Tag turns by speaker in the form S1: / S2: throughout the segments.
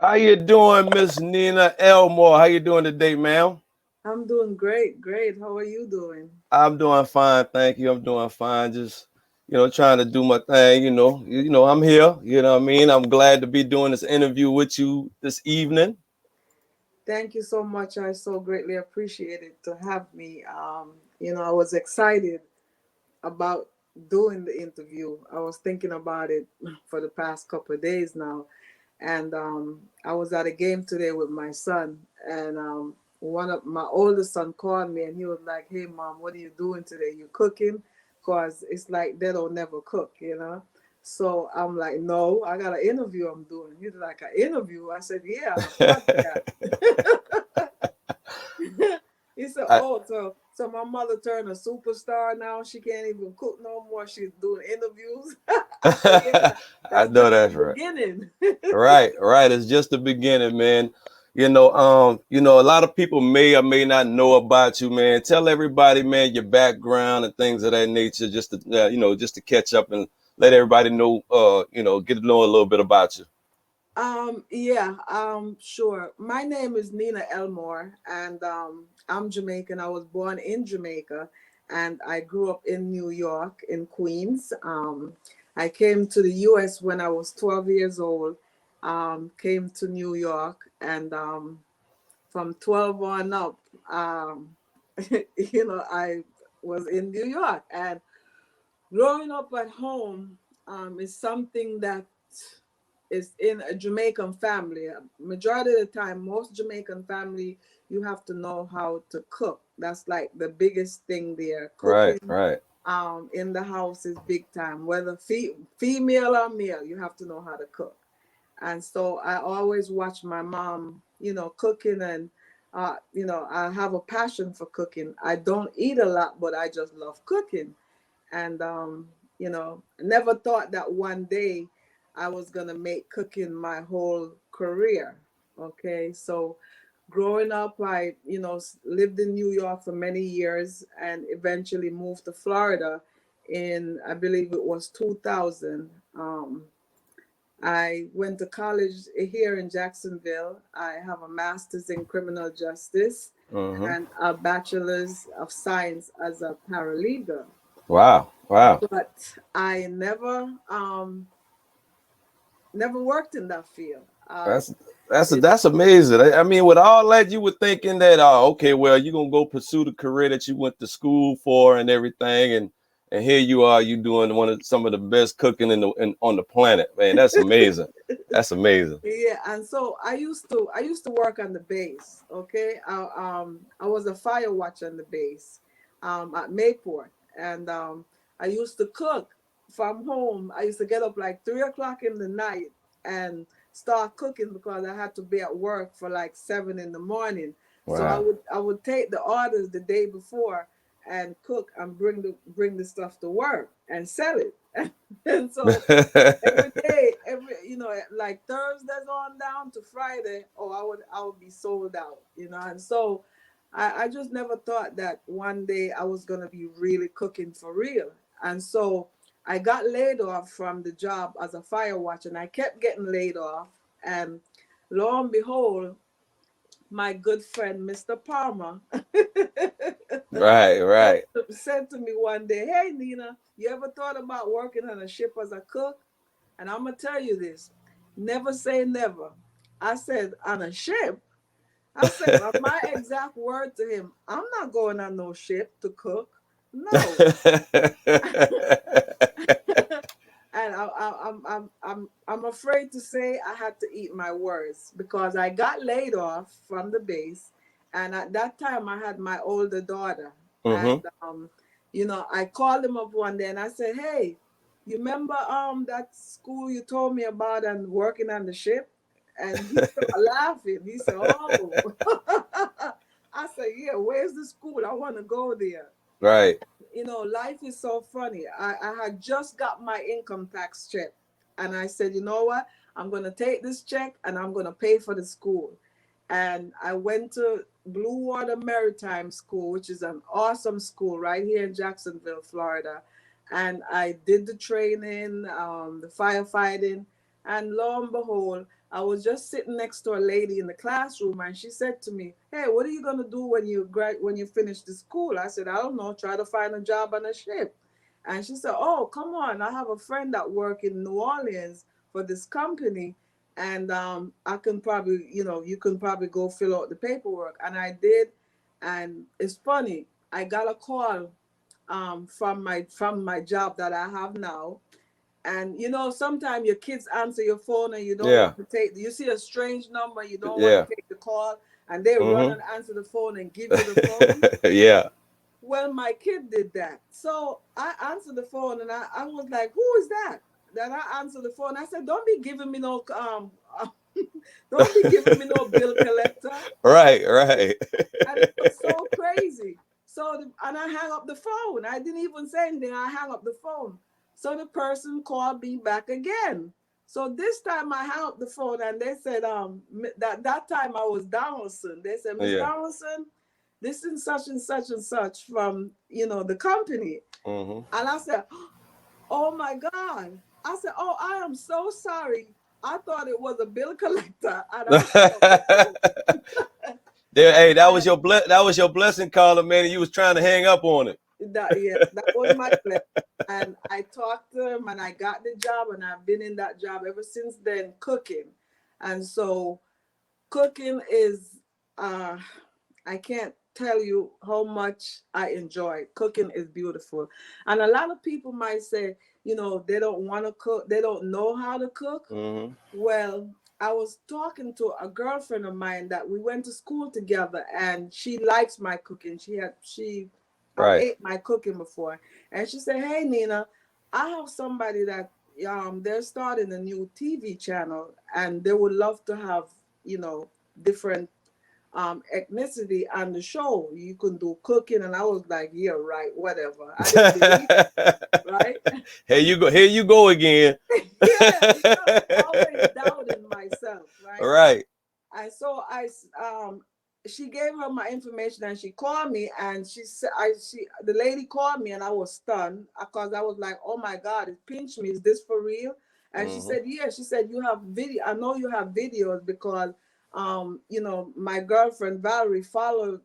S1: How you doing, Miss Nena Elmore? How you doing today, ma'am?
S2: I'm doing great, great. How are you doing?
S1: I'm doing fine, thank you. I'm doing fine. Just trying to do my thing. I'm here. You know what I mean? I'm glad to be doing this interview with you this evening.
S2: Thank you so much. I so greatly appreciate it to have me. I was excited about doing the interview. I was thinking about it for the past couple of days now. And I was at a game today with my son, and one of my oldest son called me, and he was like, "Hey, mom, what are you doing today? You cooking?" Cause it's like they don't never cook. So I'm like, "No, I got an interview I'm doing." He's like, "An interview?" I said, "Yeah, on a podcast." He said,
S1: I,
S2: "Oh, so my mother turned a superstar now. She can't even cook no more. She's doing interviews." I said, "Yeah,
S1: I
S2: that's
S1: know
S2: just the
S1: that's right.
S2: beginning."
S1: Right, right. It's just the beginning, man. A lot of people may or may not know about you, man. Tell everybody, man, your background and things of that nature, just to catch up and let everybody know, get to know a little bit about you.
S2: Yeah, sure. My name is Nena Elmore, and I'm Jamaican. I was born in Jamaica, and I grew up in New York, in Queens. I came to the U.S. when I was 12 years old. Came to New York, and from 12 on up, I was in New York, and growing up at home is something that is in a Jamaican family. Majority of the time, most Jamaican family, you have to know how to cook. That's like the biggest thing there.
S1: Right,
S2: Cooking
S1: right.
S2: in the house is big time. Whether female or male, you have to know how to cook. And so I always watch my mom, cooking, and I have a passion for cooking. I don't eat a lot, but I just love cooking. And never thought that one day I was gonna make cooking my whole career. Okay, so growing up, I lived in New York for many years, and eventually moved to Florida in, I believe it was 2000. I went to college here in Jacksonville. I have a master's in criminal justice
S1: Mm-hmm.
S2: and a bachelor's of science as a paralegal.
S1: Wow, wow.
S2: But I never worked in that field.
S1: That's that's
S2: It,
S1: that's amazing. I mean, with all that, you were thinking that, okay, well, you're gonna go pursue the career that you went to school for and everything, and here you are, you doing some of the best cooking on the planet, man. That's amazing. That's amazing.
S2: yeah, and so I used to work on the base. Okay, I was a fire watch on the base, at Mayport, and I used to cook from home. I used to get up like 3 o'clock in the night and start cooking because I had to be at work for like 7 in the morning. So I
S1: Wow.
S2: would I would take the orders the day before and cook and bring the stuff to work and sell it. And so every day, like Thursdays on down to Friday, oh, I would be sold out. And so I just never thought that one day I was gonna be really cooking for real. And so I got laid off from the job as a fire watch, and I kept getting laid off. And lo and behold, my good friend Mr. Palmer
S1: Right, right.
S2: said to me one day, "Hey Nina, you ever thought about working on a ship as a cook?" And I'm gonna tell you this: never say never. I said, "On a ship." I said, my exact word to him: "I'm not going on no ship to cook. No." And I'm afraid to say I had to eat my words because I got laid off from the base, and at that time I had my older daughter, and
S1: Mm-hmm.
S2: I called him up one day and I said, "Hey, you remember that school you told me about and working on the ship?" And he started laughing. He said, "Oh." I said, "Yeah, where's the school? I want to go there."
S1: Right.
S2: Life is so funny. I had just got my income tax check, and I said, "You know what? I'm going to take this check and I'm going to pay for the school." And I went to Blue Water Maritime School, which is an awesome school right here in Jacksonville, Florida. And I did the training, the firefighting, and lo and behold, I was just sitting next to a lady in the classroom, and she said to me, "Hey, what are you gonna do when you finish the school?" I said, "I don't know. Try to find a job on a ship." And she said, "Oh, come on! I have a friend that work in New Orleans for this company, and I can probably, you can probably go fill out the paperwork." And I did, and it's funny. I got a call from my job that I have now, and sometimes your kids answer your phone and you don't
S1: Yeah.
S2: want to take. You see a strange number, you don't want
S1: Yeah.
S2: to take the call, and they run
S1: Mm-hmm.
S2: and answer the phone and give you the phone.
S1: Yeah.
S2: Well, my kid did that. So I answered the phone and I was like, "Who is that?" Then I answered the phone. I said, "Don't be giving me no don't be giving me no bill collector."
S1: Right. Right.
S2: And it was so crazy. And I hung up the phone. I didn't even say anything. I hung up the phone. So the person called me back again. So this time I hung up the phone and they said, that time I was Donaldson. They said, "Miss
S1: Yeah.
S2: Donaldson, this is such and such and such from, the company."
S1: Mm-hmm.
S2: And I said, "Oh my God." I said, "Oh, I am so sorry. I thought it was a bill collector." And I hung up the phone.
S1: There,
S2: And
S1: hey, that was your blessing caller, man. And you was trying to hang up on it.
S2: yes, that was my plan. And I talked to them and I got the job and I've been in that job ever since then, cooking. And so cooking is uh I can't tell you how much I enjoy it. Cooking is beautiful. And a lot of people might say, they don't want to cook, they don't know how to cook.
S1: Mm-hmm.
S2: Well, I was talking to a girlfriend of mine that we went to school together, and she likes my cooking. She
S1: Right.
S2: ate my cooking before, and she said, "Hey, Nina, I have somebody that they're starting a new TV channel, and they would love to have different ethnicity on the show. You can do cooking." And I was like, "Yeah, right, whatever." I didn't believe it, right?
S1: Here you go. Here you go again.
S2: Yeah, always doubting myself, right?
S1: Right.
S2: And so she gave her my information and she called me and she said, the lady called me and I was stunned because I was like, "Oh my God, it pinched me. Is this for real?" And she
S1: Mm-hmm.
S2: said, "Yeah." She said, "You have video. I know you have videos because, my girlfriend Valerie followed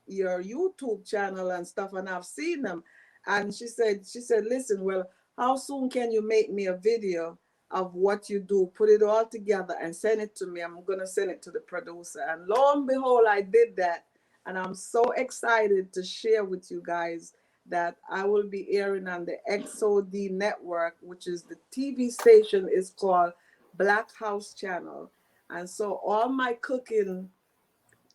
S2: your YouTube channel and stuff, and I've seen them." And she said, "Listen, well, how soon can you make me a video of what you do? Put it all together and send it to me. I'm gonna send it to the producer." And lo and behold, I did that. And I'm so excited to share with you guys that I will be airing on the XOD network, which is the TV station is called Black House Channel. And so all my cooking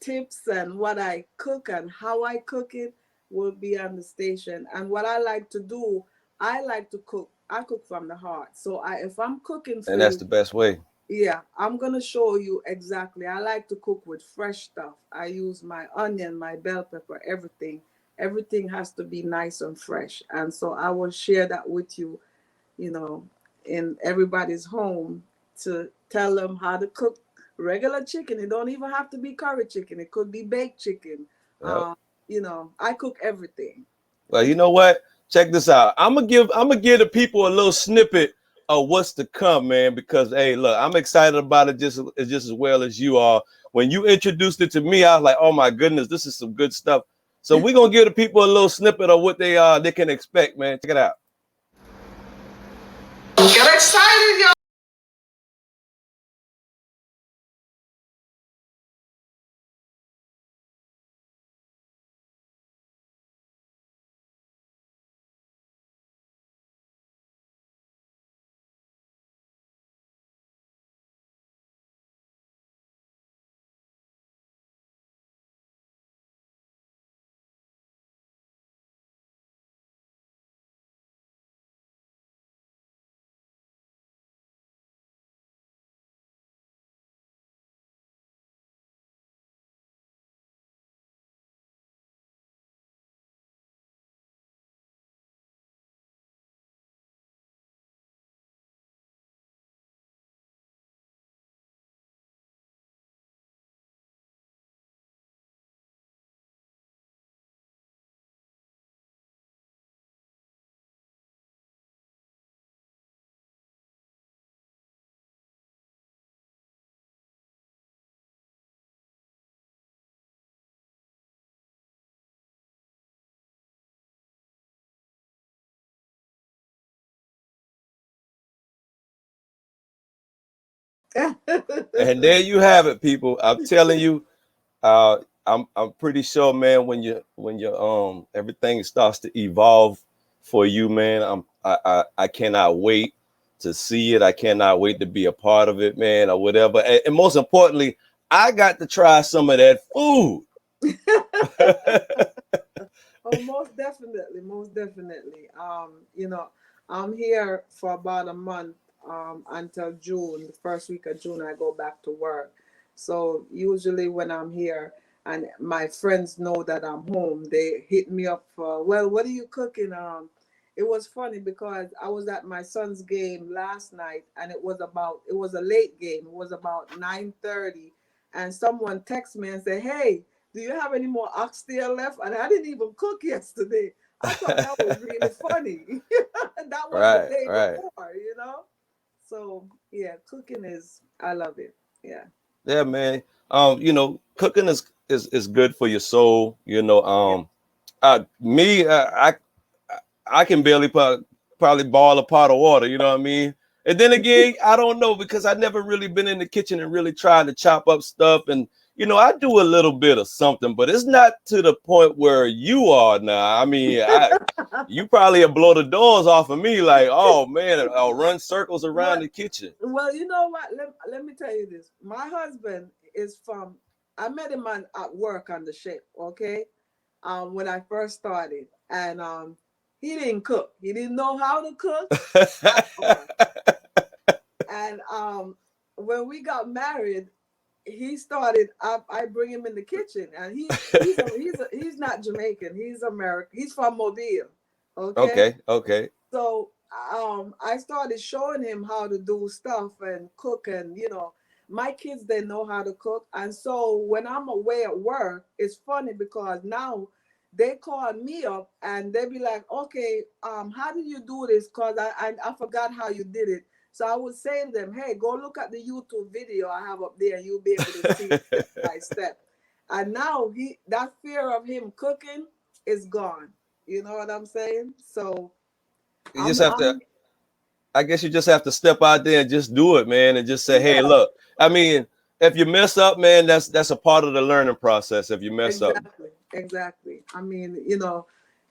S2: tips and what I cook and how I cook it will be on the station. And what I like to do, I like to cook. I cook from the heart. So if I'm cooking for
S1: And that's
S2: you,
S1: the best way.
S2: yeah, I'm gonna show you exactly. I like to cook with fresh stuff. I use my onion, my bell pepper, everything. Everything has to be nice and fresh. And so I will share that with you, you know, in everybody's home to tell them how to cook regular chicken. It don't even have to be curry chicken. It could be baked chicken.
S1: Yep.
S2: I cook everything.
S1: Well, you know what? Check this out. I'm gonna give the people a little snippet of what's to come, man. Because hey, look, I'm excited about it just as well as you are. When you introduced it to me, I was like, oh my goodness, this is some good stuff. So we're gonna give the people a little snippet of what they can expect, man. Check it out.
S2: Get excited, y'all.
S1: And there you have it, people. I'm telling you, uh, I'm pretty sure, man, when you everything starts to evolve for you, man. I cannot wait to see it. I cannot wait to be a part of it, man, or whatever. And most importantly, I got to try some of that food.
S2: Oh, most definitely, most definitely. I'm here for about a month, until June. The first week of June, I go back to work. So usually when I'm here and my friends know that I'm home, they hit me up for, well, what are you cooking? It was funny because I was at my son's game last night, and it was a late game. It was about 9:30, and someone texted me and said, "Hey, do you have any more oxtail left?" And I didn't even cook yesterday. I thought that was really funny. That was the
S1: Right,
S2: day
S1: right.
S2: before. So yeah, cooking is, I love it. Yeah.
S1: Yeah, man. Cooking is good for your soul.
S2: Yeah.
S1: Me, I can barely probably boil a pot of water. You know what I mean? And then again, I don't know because I never really been in the kitchen and really tried to chop up stuff. And I do a little bit of something, but it's not to the point where you are now. I mean, you probably have blow the doors off of me, like, oh man, I'll run circles around
S2: Well,
S1: the kitchen.
S2: well, you know what? Let me tell you this. My husband is from. I met him at work on the ship. Okay, when I first started, and he didn't cook. He didn't know how to cook at all. And when we got married, he started. I bring him in the kitchen, and he's not Jamaican. He's American. He's from Mobile. Okay,
S1: Okay, okay.
S2: so I started showing him how to do stuff and cook, and my kids, they know how to cook. And so when I'm away at work, it's funny because now they call me up and they be like, "Okay, how did you do this? Cause I forgot how you did it." So I would say to them, "Hey, go look at the YouTube video I have up there, and you'll be able to see step by step." And now that fear of him cooking is gone. You know what I'm saying? So
S1: You just
S2: I'm
S1: have to.
S2: I'm
S1: I guess you just have to step out there and just do it, man, and just say, "Hey,
S2: yeah,
S1: look." I mean, if you mess up, man, that's a part of the learning process. If you mess up,
S2: exactly. I mean,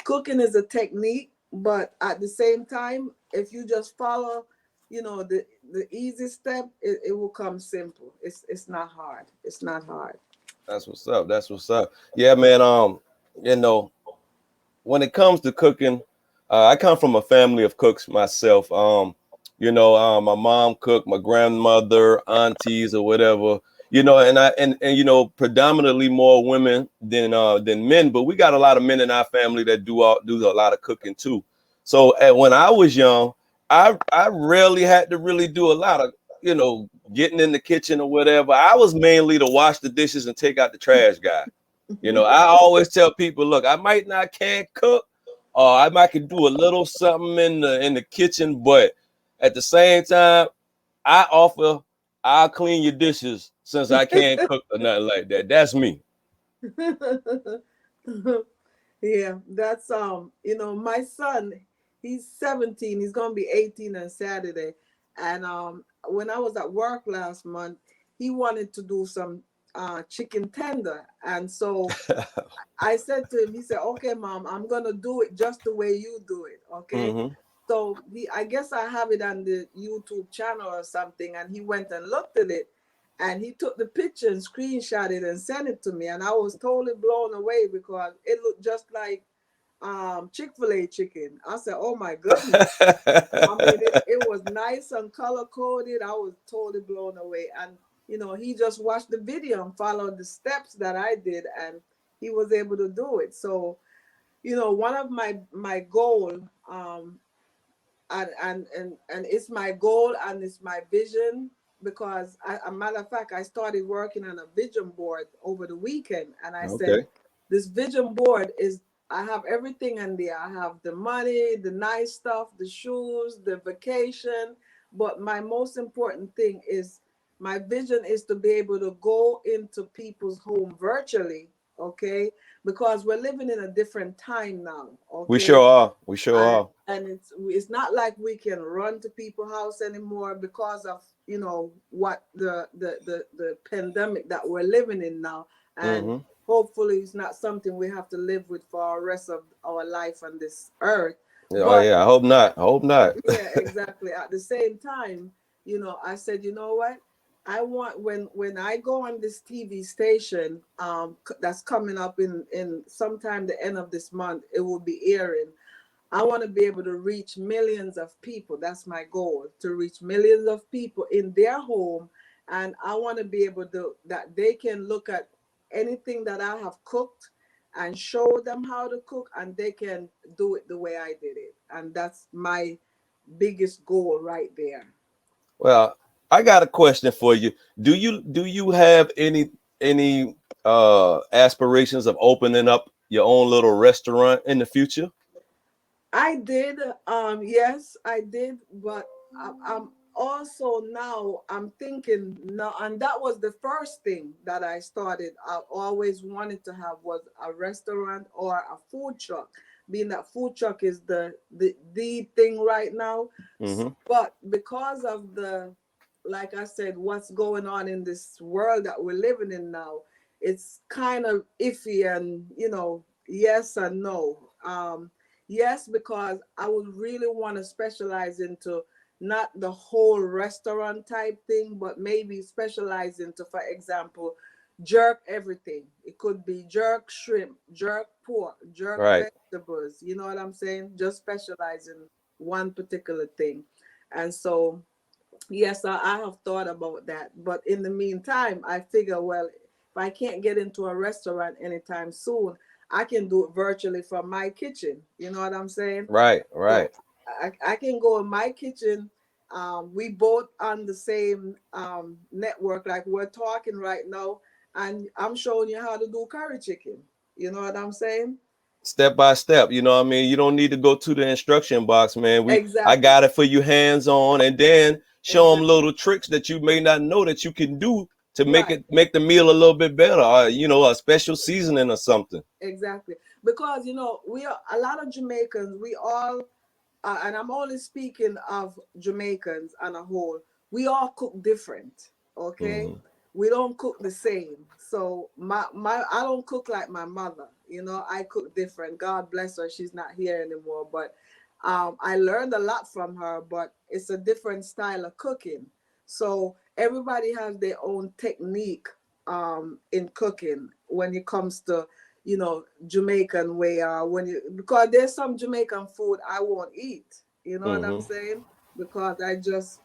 S2: cooking is a technique, but at the same time, if you just follow, the easy step, it will come simple. It's not hard. It's not hard.
S1: that's what's up. That's what's up. Yeah, man. You know, when it comes to cooking, I come from a family of cooks myself. My mom cooked, my grandmother, aunties, or whatever. And predominantly more women than men, but we got a lot of men in our family that do a lot of cooking too. So when I was young, I rarely had to really do a lot of getting in the kitchen or whatever. I was mainly to wash the dishes and take out the trash guy. I always tell people, look, I might not can cook, or I might can do a little something in the kitchen, but at the same time, I offer I'll clean your dishes since I can't cook or nothing like that. That's me.
S2: Yeah, that's my son, he's 17, he's gonna be 18 on Saturday. And when I was at work last month, he wanted to do some chicken tender. And so I said to him, he said, "Okay, mom, I'm gonna do it just the way you do it." Okay.
S1: Hmm.
S2: So I guess I have it on the YouTube channel or something, and he went and looked at it, and he took the picture and screenshot it and sent it to me, and I was totally blown away because it looked just like Chick-fil-A chicken. I said, "Oh my goodness." I mean, it was nice and color coded. I was totally blown away. And, he just watched the video and followed the steps that I did, and he was able to do it. So, one of my goal, and it's my goal and it's my vision, because a matter of fact, I started working on a vision board over the weekend, and I said,
S1: Okay.
S2: this vision board is, I have everything in there. I have the money, the nice stuff, the shoes, the vacation, but my most important thing is, my vision is to be able to go into people's home virtually, okay, because we're living in a different time now.
S1: We sure
S2: Okay.
S1: are. We sure
S2: and
S1: are.
S2: and it's not like we can run to people's house anymore because of what the pandemic that we're living in now. And
S1: Mm-hmm.
S2: hopefully it's not something we have to live with for our rest of our life on this earth.
S1: Oh
S2: But
S1: yeah. I hope not. I hope not.
S2: yeah, exactly. At the same time, I said, you know what? I want, when I go on this TV station, that's coming up in sometime the end of this month, it will be airing. I want to be able to reach millions of people. That's my goal, to reach millions of people in their home. And I want to be able to, that they can look at anything that I have cooked and show them how to cook, and they can do it the way I did it. And that's my biggest goal right there.
S1: Well, I got a question for you. Do you have any aspirations of opening up your own little restaurant in the future?
S2: I did, yes, I did, but I'm also now I'm thinking now, and that was the first thing that I started. I always wanted to have was a restaurant or a food truck, being that food truck is the thing right now.
S1: Mm-hmm.
S2: But because of like I said, what's going on in this world that we're living in now, it's kind of iffy, and yes and no. Yes, because I would really want to specialize into not the whole restaurant type thing, but maybe specialize into, for example, jerk everything. It could be jerk shrimp, jerk pork, jerk
S1: Right.
S2: vegetables. You know what I'm saying? Just specialize in one particular thing. And so, yes, I have thought about that. But in the meantime, I figure, well, if I can't get into a restaurant anytime soon, I can do it virtually from my kitchen. You know what I'm saying?
S1: Right.
S2: So
S1: Right.
S2: I can go in my kitchen. We both on the same network, like we're talking right now, and I'm showing you how to do curry chicken. You know what I'm saying?
S1: Step by step. You know what I mean? You don't need to go to the instruction box, man. I
S2: Exactly.
S1: got it for you hands on, and then show them
S2: Exactly.
S1: little tricks that you may not know that you can do to
S2: Right.
S1: make the meal a little bit better, or a special seasoning or something.
S2: Exactly. Because we are a lot of Jamaicans. We all, and I'm only speaking of Jamaicans on a whole. We all cook different. Okay,
S1: Mm-hmm.
S2: we don't cook the same. So I don't cook like my mother. I cook different. God bless her. She's not here anymore. But I learned a lot from her. But it's a different style of cooking. So everybody has their own technique in cooking when it comes to Jamaican way, when you because there's some Jamaican food I won't eat. You know what I'm
S1: Mm-hmm.
S2: saying? Because I just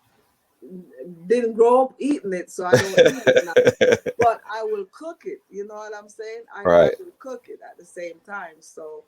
S2: didn't grow up eating it, so I don't eat it now. But I will cook it. You know what I'm saying? I
S1: Right.
S2: will cook it at the same time. So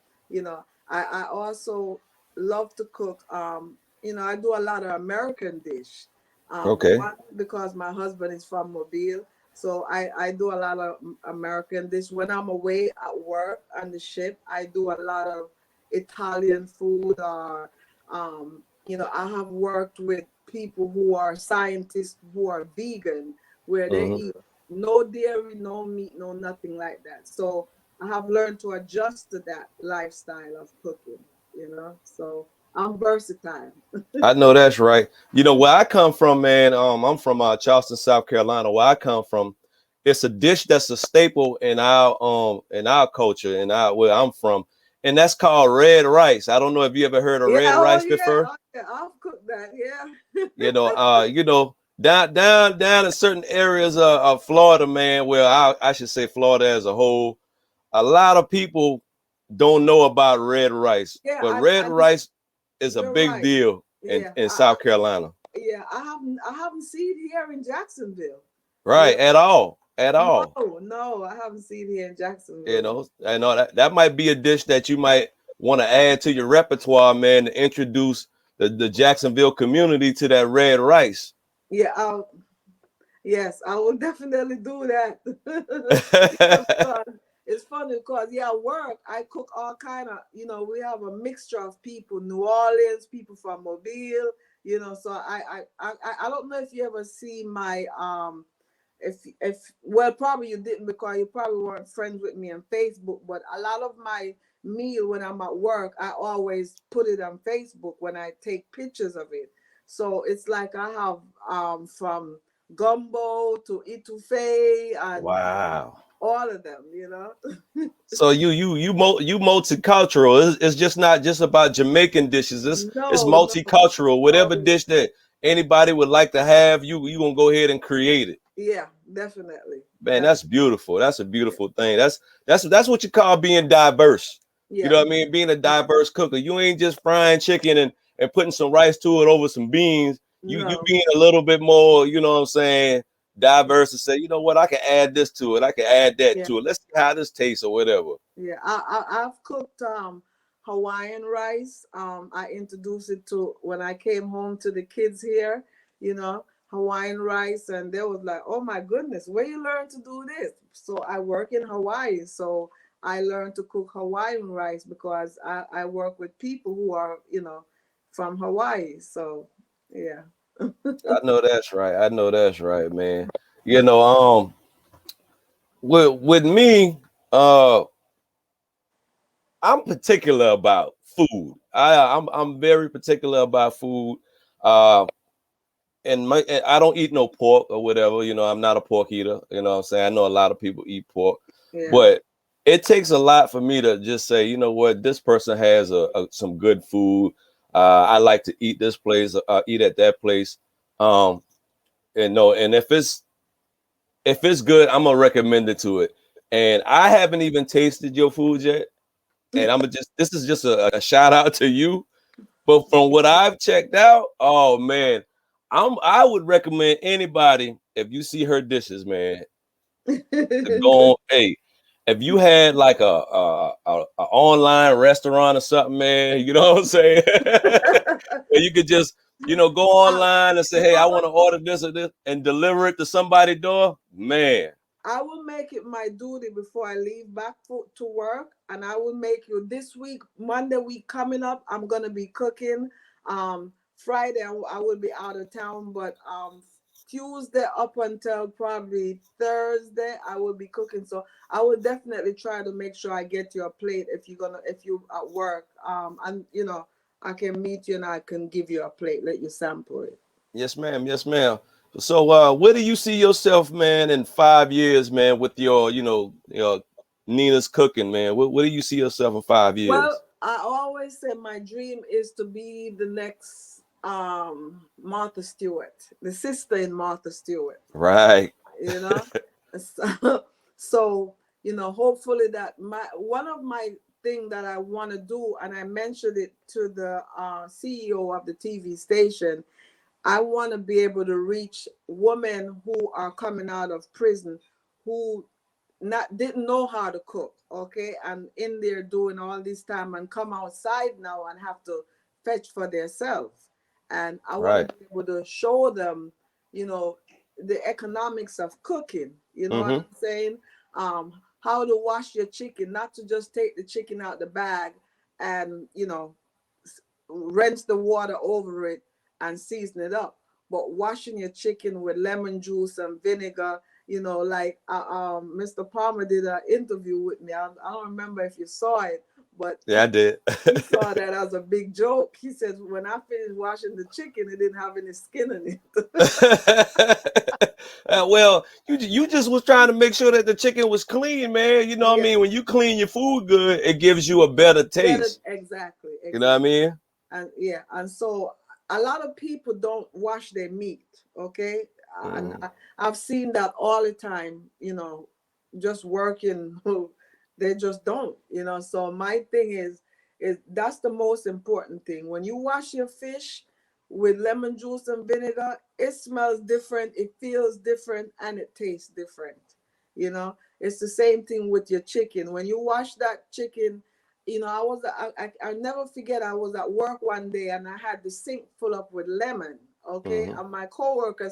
S2: I also love to cook. I do a lot of American dish.
S1: Okay.
S2: One, because my husband is from Mobile, so I do a lot of American dish. When I'm away at work on the ship, I do a lot of Italian food, or I have worked with people who are scientists who are vegan, where they
S1: Mm-hmm.
S2: eat no dairy, no meat, no nothing like that. So I have learned to adjust to that lifestyle of cooking. So I'm versatile.
S1: I know that's right. Where I come from, man. I'm from Charleston, South Carolina. Where I come from, it's a dish that's a staple in our culture and where I'm from, and that's called red rice. I don't know if you ever heard of
S2: Yeah,
S1: red
S2: oh
S1: rice
S2: yeah,
S1: before.
S2: oh yeah, I've cooked that. Yeah.
S1: Down in certain areas of Florida, man. Well, I should say Florida as a whole. A lot of people don't know about red rice,
S2: Yeah,
S1: but red
S2: I did.
S1: rice is a
S2: You're
S1: big
S2: right.
S1: deal in
S2: Yeah,
S1: in South Carolina.
S2: yeah. I haven't seen here in Jacksonville. You
S1: Right, at all.
S2: no, I haven't seen here in
S1: You
S2: Jacksonville.
S1: know, I know that might be a dish that you might want to add to your repertoire, man, to introduce the Jacksonville community to that red rice.
S2: Yeah, yes, I will definitely do that. Because it's funny because work I cook all kind of we have a mixture of people, New Orleans, people from Mobile. So I don't know if you ever see my if well, probably you didn't because you probably weren't friends with me on Facebook, but a lot of my meal when I'm at work, I always put it on Facebook when I take pictures of it. So it's like I have from gumbo to etouffee and
S1: Wow.
S2: all of them, you know.
S1: So you multicultural. It's just not just about Jamaican dishes. It's
S2: No, no,
S1: multicultural.
S2: oh
S1: Whatever dish that anybody would like to have, you gonna go ahead and create it.
S2: yeah, definitely.
S1: Man,
S2: That
S1: that's beautiful. That's a beautiful thing. That's what you call being diverse. You
S2: yeah,
S1: know what I mean? Being a diverse cooker. You ain't just frying chicken and putting some rice to it over some beans. You
S2: no,
S1: being a little bit more, you know what I'm saying, diverse, and say, you know what, I can add this to it. I can add that
S2: yeah.
S1: to it. Let's see how this tastes or whatever.
S2: Yeah, I've cooked Hawaiian rice. I introduced it to when I came home to the kids here, you know, Hawaiian rice, and they was like, "Oh my goodness, where you learn to do this?" So I work in Hawaii, so I learned to cook Hawaiian rice because I work with people who are, you know, from Hawaii. So yeah.
S1: I know that's right. I know that's right, man. You know, with me, uh, I'm particular about food. I'm very particular about food. Uh, and I don't eat no pork or whatever. You know, I'm not a pork eater. You know what I'm saying? I know a lot of people eat pork,
S2: Yeah.
S1: but it takes a lot for me to just say, you know what, this person has some good food. I like to eat this place, eat at that place. Um, and no, and if it's good, I'm gonna recommend it to it. And I haven't even tasted your food yet. And I'm just this is just a shout out to you. But from what I've checked out, oh man, I would recommend anybody if you see her dishes, man, to go on. Hey, if you had like a online restaurant or something, man, you know what I'm saying? Where you could just go
S2: I,
S1: online and say,
S2: you
S1: hey,
S2: know
S1: I
S2: what?
S1: want to order this or this and deliver it to somebody's door, man.
S2: I will make it my duty before I leave back to work, and I will make you this week, Monday week coming up. I'm gonna be cooking. Friday I will be out of town, but Tuesday up until probably Thursday I will be cooking. So I will definitely try to make sure I get you a plate if you at work. And I can meet you and I can give you a plate, let you sample it.
S1: Yes, ma'am. Yes, ma'am. So, where do you see yourself, man, in 5 years, man, with your Nena's cooking, man? Where do you see yourself in 5 years?
S2: Well, I always say my dream is to be the next Martha Stewart, the sister in Martha Stewart,
S1: Right.
S2: you know. So, so hopefully that my one of my thing that I want to do, and I mentioned it to the CEO of the TV station. I want to be able to reach women who are coming out of prison who not didn't know how to cook, okay, and in there doing all this time and come outside now and have to fetch for themselves. And I want to
S1: Right.
S2: be able to show them, you know, the economics of cooking. You know what
S1: Mm-hmm.
S2: I'm saying? How to wash your chicken, not to just take the chicken out the bag and rinse the water over it and season it up. But washing your chicken with lemon juice and vinegar, like Mr. Palmer did an interview with me. I don't remember if you saw it, but
S1: Yeah, I did.
S2: he saw that as a big joke. He says, when I finished washing the chicken, it didn't have any skin in it.
S1: Well, you just was trying to make sure that the chicken was clean, man. You know what I
S2: Yeah,
S1: mean? When you clean your food good, it gives you a better
S2: better,
S1: taste.
S2: exactly,
S1: You know what I
S2: exactly.
S1: mean?
S2: And yeah, and so a lot of people don't wash their meat, okay? And
S1: Mm,
S2: I've seen that all the time, just working, they just don't, So my thing is that's the most important thing. When you wash your fish with lemon juice and vinegar, it smells different, it feels different, and it tastes different. It's the same thing with your chicken. When you wash that chicken, I never forget, I was at work one day and I had the sink full up with lemon. Okay.
S1: mm-hmm.
S2: And my coworker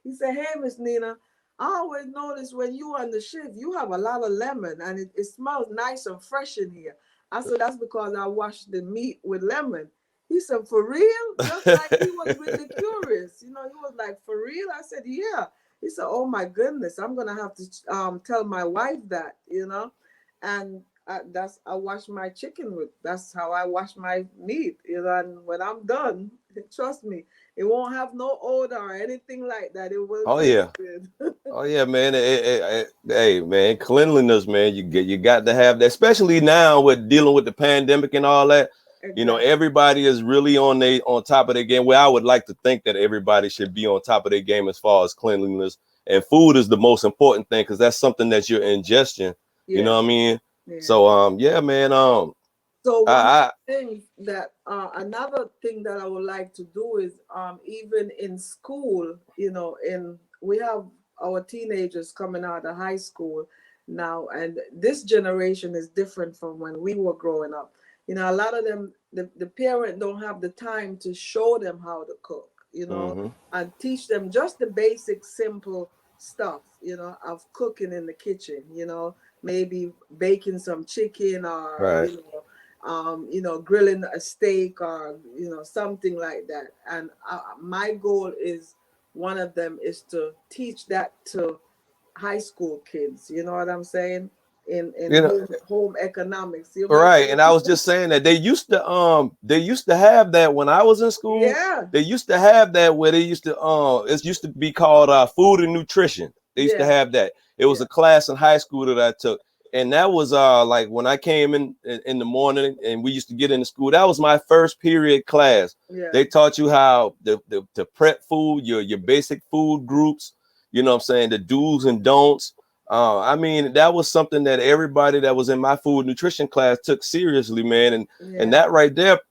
S2: he said, "Hey, Miss Nena, I always notice when you on the shift, you have a lot of lemon and it smells nice and fresh in here." I said, "That's because I washed the meat with lemon." He said, "For real?" Just like he was really curious. He was like, "For real?" I said, "Yeah." He said, "Oh my goodness, I'm gonna have to tell my wife that," and I wash my chicken with. That's how I wash my meat, And when I'm done, trust me, it won't have no odor or anything like that. It will
S1: Oh
S2: taste
S1: yeah.
S2: good.
S1: Oh yeah, man. Hey, man, cleanliness, man. You got to have that, especially now with dealing with the pandemic and all that.
S2: Exactly.
S1: Everybody is really on top of their game. Well, I would like to think that everybody should be on top of their game as far as cleanliness, and food is the most important thing because that's something that you're ingesting. You know
S2: Yes.
S1: what I mean?
S2: Yeah.
S1: So yeah, man.
S2: So one
S1: I
S2: thing that another thing that I would like to do is even in school, in we have our teenagers coming out of high school now, and this generation is different from when we were growing up. A lot of them, the parent don't have the time to show them how to cook,
S1: mm-hmm.
S2: and teach them just the basic, simple stuff, of cooking in the kitchen, maybe baking some chicken or,
S1: Right.
S2: grilling a steak or, something like that. And my goal is one of them is to teach that to high school kids. You know what I'm saying? In
S1: You know.
S2: home economics. You remember?
S1: Right. And I was just saying that they used to have that when I was in school.
S2: Yeah,
S1: They used to have that where they used to it used to be called food and nutrition. They used to
S2: yeah,
S1: have that. It was
S2: yeah,
S1: a class in high school that I took. And that was like when I came in the morning and we used to get into school. That was my first period class.
S2: yeah,
S1: They taught you how to prep food, your basic food groups, you know what I'm saying, the do's and don'ts. I mean, that was something that everybody that was in my food nutrition class took seriously, man. And
S2: yeah.
S1: that right there,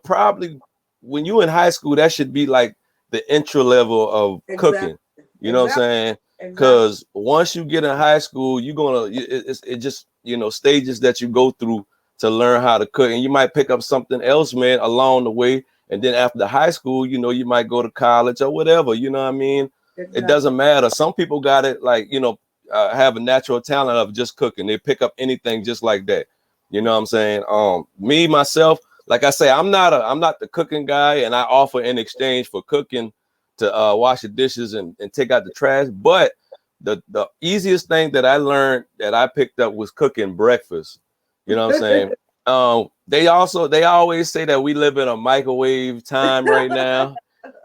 S1: probably when you in high school, that should be like the intro level of cooking.
S2: Exactly,
S1: You know what I'm
S2: exactly,
S1: saying?
S2: exactly.
S1: Because once you get in high school, you're gonna it just stages that you go through to learn how to cook, and you might pick up something else, man, along the way. And then after high school, you might go to college or whatever. You know what I mean? It
S2: Exactly.
S1: doesn't matter. Some people got it like have a natural talent of just cooking. They pick up anything just like that. You know what I'm saying? Me myself, like I say, I'm not the cooking guy, and I offer in exchange for cooking to wash the dishes and take out the trash. But the easiest thing that I learned that I picked up was cooking breakfast. You know what I'm saying? They always say that we live in a microwave time right now.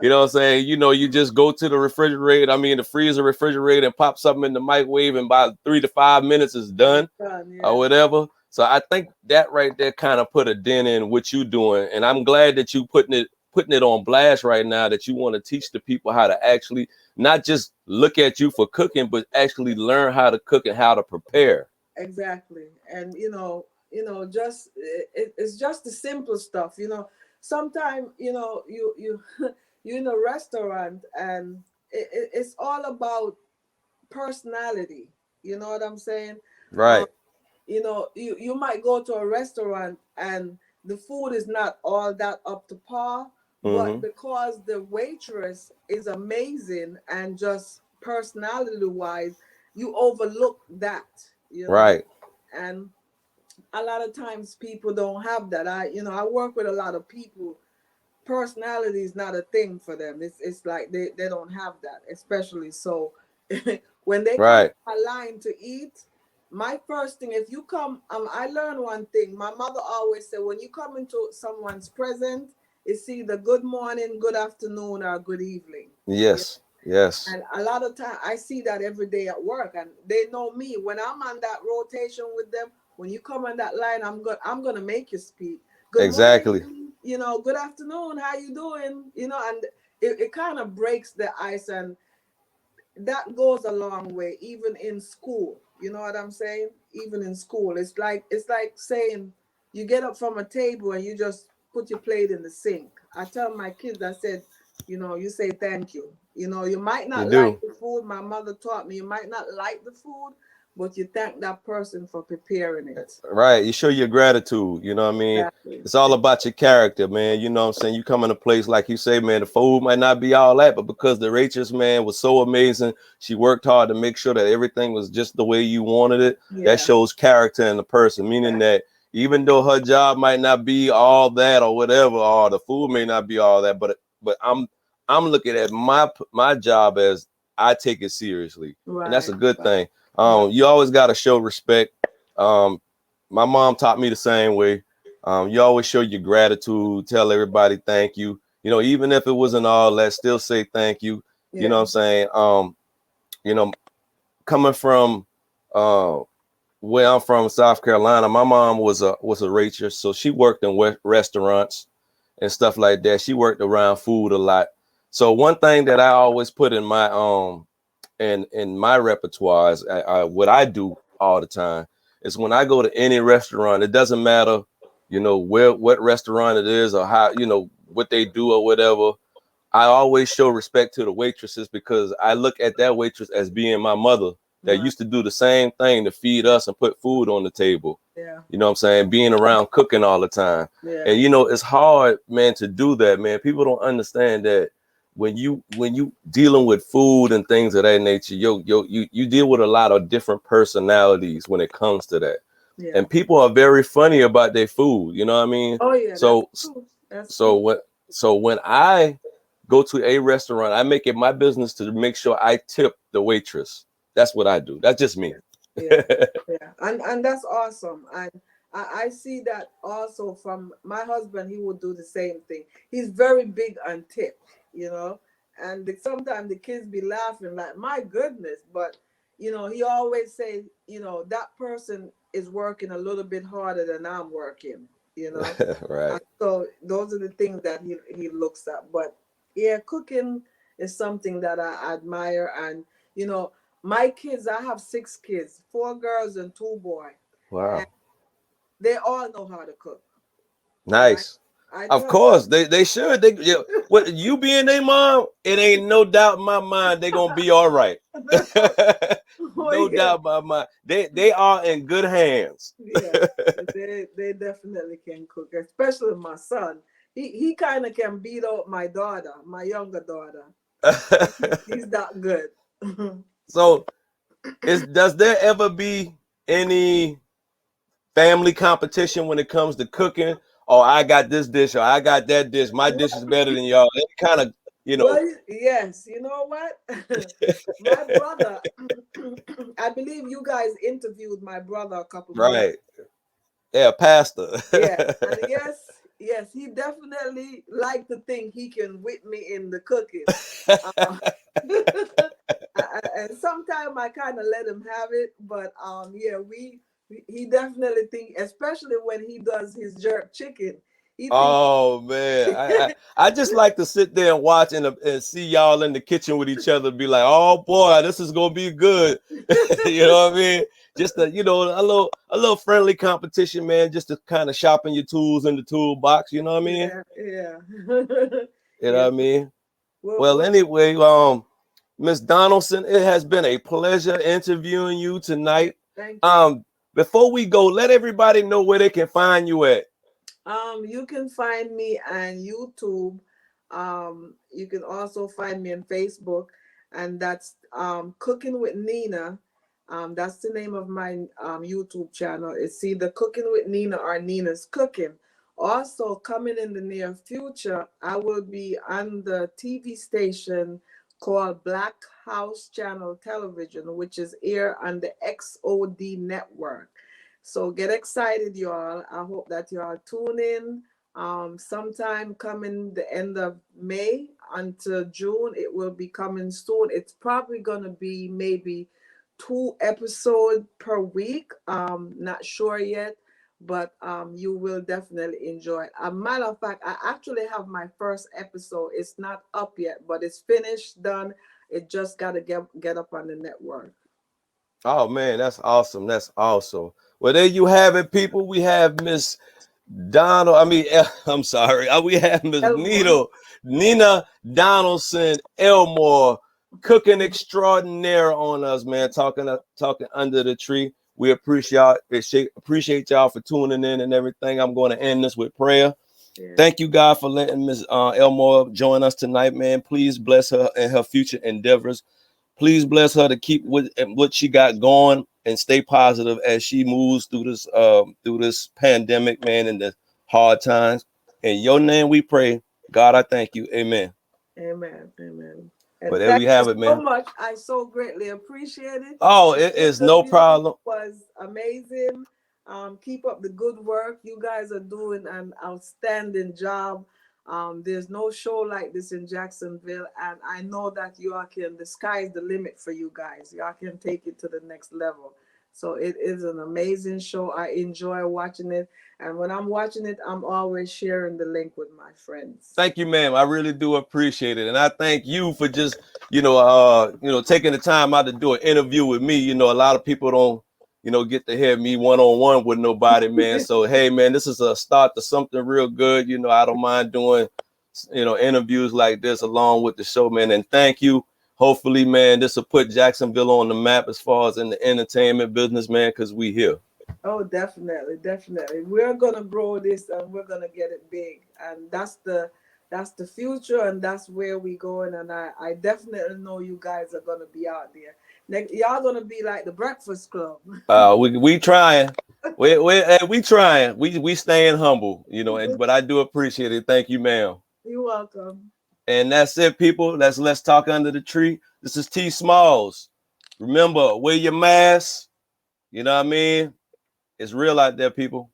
S1: You know what I'm saying? You just go to the refrigerator, the freezer, refrigerator, and pop something in the microwave, and by 3 to 5 minutes it's
S2: And it's
S1: done
S2: done,
S1: or
S2: yeah.
S1: whatever. So I think that right there kind of put a dent in what you doing. And I'm glad that you putting it on blast right now, that you want to teach the people how to actually not just look at you for cooking, but actually learn how to cook and how to prepare.
S2: Exactly. And just it's just the simple stuff. Sometimes you in a restaurant, and it's all about personality. You know what I'm saying? um,
S1: Right.
S2: you might go to a restaurant and the food is not all that up to par, but
S1: Mm-hmm.
S2: because the waitress is amazing and just personality wise, you overlook that,
S1: Right.
S2: and a lot of times people don't have that. I work with a lot of people. Personality is not a thing for them. It's like they don't have that, especially so. When they come
S1: Right.
S2: to my line to eat, my first thing, if you come, I learned one thing. My mother always said, when you come into someone's presence, it's either good morning, good afternoon, or good evening. Yeah.
S1: Yes. Yes.
S2: And a lot of time I see that every day at work, and they know me. When I'm on that rotation with them, when you come on that line, I'm gonna make you speak. Good
S1: Exactly.
S2: morning, good afternoon, how you doing? And it kind of breaks the ice, and that goes a long way, even in school. You know what I'm saying? Even in school, it's like saying you get up from a table and you just put your plate in the sink. I tell my kids, I said, you say thank you. You might
S1: You
S2: not like
S1: do.
S2: the food. My mother taught me you might not like the food, but you thank that person for preparing it.
S1: Right. You show your gratitude. You know what I mean?
S2: Exactly.
S1: It's all about your character, man. You know what I'm saying? You come in a place like you say, man, the food might not be all that, but because the waitress, man, was so amazing, she worked hard to make sure that everything was just the way you wanted it. That
S2: Yeah.
S1: shows character in the person, meaning
S2: Exactly.
S1: that even though her job might not be all that or whatever, or the food may not be all that, but I'm looking at my job as I take it seriously, and that's
S2: Right.
S1: a good
S2: Right.
S1: thing.
S2: Right.
S1: You always got to show respect. Um, my mom taught me the same way. You always show your gratitude, tell everybody thank you. You know, even if it wasn't all that, still say thank you. You know
S2: Yeah.
S1: what I'm saying? You know, coming from uh, where I'm from, South Carolina, my mom was a waitress, so she worked in restaurants and stuff like that. She worked around food a lot. So one thing that I always put in my in my repertoire is what I do all the time is when I go to any restaurant, it doesn't matter, you know, what restaurant it is or how, you know, what they do or whatever. I always show respect to the waitresses because I look at that waitress as being my mother that
S2: Right.
S1: used to do the same thing to feed us and put food on the table.
S2: Yeah.
S1: You know what I'm saying? Being around cooking all the time.
S2: Yeah.
S1: And you know, it's hard, man, to do that, man. People don't understand that when you dealing with food and things of that nature, you deal with a lot of different personalities when it comes to that.
S2: Yeah.
S1: And people are very funny about their food, you know what I mean?
S2: Oh yeah, that's
S1: So
S2: true. That's
S1: so
S2: true.
S1: when so when I go to a restaurant, I make it my business to make sure I tip the waitress. That's what I do. That's just me.
S2: Yeah. Yeah. Yeah. And that's awesome. And I see that also from my husband. He would do the same thing. He's very big on tips, you know. And sometimes the kids be laughing like, my goodness, but you know, he always say, you know, that person is working a little bit harder than I'm working, you know.
S1: Right.
S2: And so those are the things that he looks at. But yeah, cooking is something that I admire. And you know, my kids, I have 6 kids, 4 girls and 2 boys, and
S1: Wow.
S2: they all know how to cook. Right?
S1: Nice.
S2: I
S1: Of
S2: tell them.
S1: course, they should. They yeah, what you being their mom, it ain't no doubt in my mind they gonna be all right.
S2: Oh
S1: No
S2: yeah,
S1: doubt in my mind. They are in good hands.
S2: yeah. They definitely can cook, especially my son. He kind of can beat out my daughter, my younger daughter. He's that good.
S1: So is does there ever be any family competition when it comes to cooking? Or I got this dish or I got that dish. My dish is better than y'all. It kind of, you know,
S2: Well, yes, you know what? My brother, I believe you guys interviewed my brother a couple months.
S1: right. Yeah, pastor.
S2: Yeah, and yes, yes, he definitely like to think he can whip me in the cooking. Uh, and sometimes I kind of let him have it, but yeah, he definitely think, especially when he does his jerk chicken, he think.
S1: Oh man, I just like to sit there and watch and see y'all in the kitchen with each other, be like, oh boy, this is gonna be good. You know what I mean? Just a you know a little friendly competition, man. Just to kind of sharpen your tools in the toolbox. You know what I mean?
S2: Yeah, yeah,
S1: You know
S2: yeah.
S1: what I mean? Well,
S2: Well,
S1: anyway, Miss Donaldson, it has been a pleasure interviewing you tonight.
S2: thank you.
S1: Um, Before we go, let everybody know where they can find you at.
S2: You can find me on YouTube. You can also find me on Facebook, and that's Cooking with Nena. That's the name of my YouTube channel. It's either Cooking with Nena or Nena's Cooking. Also, coming in the near future, I will be on the TV station called Black House Channel Television, which is here on the XOD network. So get excited, y'all. I hope that y'all tune in. Sometime coming the end of May until June, it will be coming soon. It's probably gonna be maybe 2 episodes per week. Not sure yet, but you will definitely enjoy it. A matter of fact, I actually have my first episode. It's not up yet, but it's finished, done. It just gotta get up on the network.
S1: Oh man, that's awesome. That's awesome. Well, there you have it, people. We have Miss Donald. I mean, I'm sorry. We have Miss
S2: Elmore.
S1: Nena Donaldson Elmore, cooking extraordinaire on us, man. Talking under the tree. We appreciate y'all for tuning in and everything. I'm going to end this with prayer.
S2: Yeah.
S1: Thank you, God, for letting Miss Elmore join us tonight, man. Please bless her and her future endeavors. Please bless her to keep what she got going and stay positive as she moves through this pandemic, man, and the hard times. In your name we pray. God, I thank you. Amen.
S2: Amen. Amen. And
S1: But there we
S2: thank you
S1: have it,
S2: so
S1: man.
S2: much. I so greatly appreciate it.
S1: Oh,
S2: The
S1: it is no
S2: interview
S1: problem.
S2: was amazing. Keep up the good work. You guys are doing an outstanding job. There's no show like this in Jacksonville, and I know that y'all can. The sky's the limit for you guys. Y'all can take it to the next level. So it is an amazing show. I enjoy watching it, and when I'm watching it, I'm always sharing the link with my friends.
S1: Thank you, ma'am. I really do appreciate it. And I thank you for just, taking the time out to do an interview with me. You know, a lot of people don't, get to hear me one-on-one with nobody, man. So, hey, man, this is a start to something real good. You know, I don't mind doing, interviews like this along with the show, man. And thank you. Hopefully, man, this will put Jacksonville on the map as far as in the entertainment business, man, because we here.
S2: Oh, definitely, definitely. We're gonna grow this and we're gonna get it big. And that's the future and that's where we going. And I definitely know you guys are gonna be out there. Y'all gonna be like the Breakfast Club.
S1: We trying. We trying. We staying humble, but I do appreciate it. Thank you, ma'am.
S2: You're welcome.
S1: And that's it, people. Let's talk under the tree. This is T Smallz. Remember, wear your mask. You know what I mean? It's real out there, people.